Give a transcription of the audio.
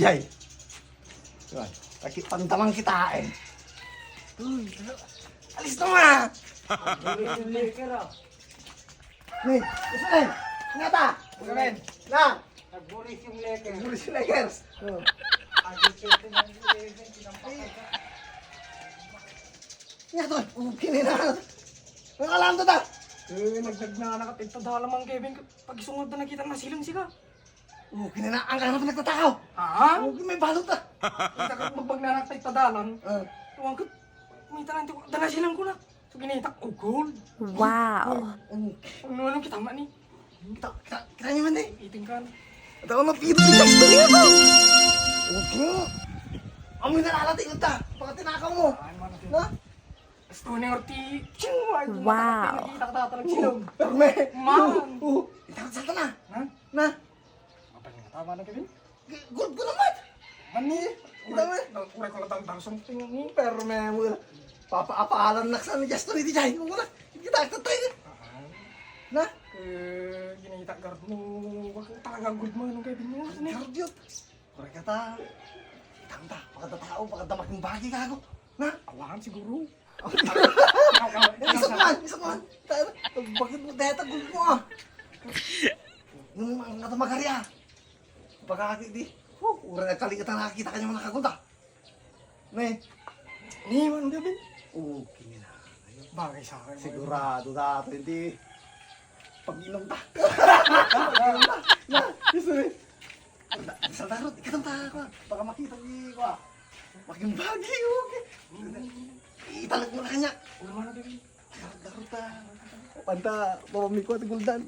Jay. Pantamang kita eh. Uy, alis na nga! Nih, isa rin! Ingata! Isa rin! Na! Nagbulis yung leker. Bulis yung Lakers! Ingata! Kinin na! Ang alam to ta! Nagnagnanakat ito dalamang Kevin. Pag isungod na nakita na silang sila. Kinin na! Ang alam to nagtatakaw! Ha? May balot ta! Kita ka magnagnanakat ito dalan. Tuwang ka, may talanti ko. Dala silang ko na. So ginitak ko gold. Wow. Ang nunong kita man ni. Kita niyo man eh! Iting ka na. At ako napito yung Jackson niya to! Okay! Amoy nalalating ta! Baka tinakaw mo! Na? Gusto ni Orti. Ching! Wow. Nakita ka tatalag silang. Perme! Man! Itakot-salta na! Ha? Na! Kapag nga tama na Kevin. Good ko naman! Mani! Dami. Uray ko lang tang something ni. Perme mo na! Papaapalan na sa ni Justin ni Jai! Kung wala! Kita tatay na! Na? Ginita guard mo. Wag kang talaga good man ng Kevin mo. Kardiot! Korek ka ta! Tanda! Pagkatatao! Pagkatamak yung bagay kago! Na? Awakan siguro. Isot man! Isot man! Bakit mo dahil tagul mo ah? Yung mga katamakarya! Pagkakakit di! Urang nagkaligatan nakakita kanya mga nakagunta! Ne? Ni man Kevin. Okay na! Bagay sa akin. Sigurado dato hindi pag-inom ta! Pag-inom ta! Na! Gusto rin! Sa darot! Ikatang ta ko! Baka makita ko ah! Maging bagay! Okay! Italag mo na kanya! Ulo man na Kevin. Darot ta! Panta! Pamamik ko at guldan!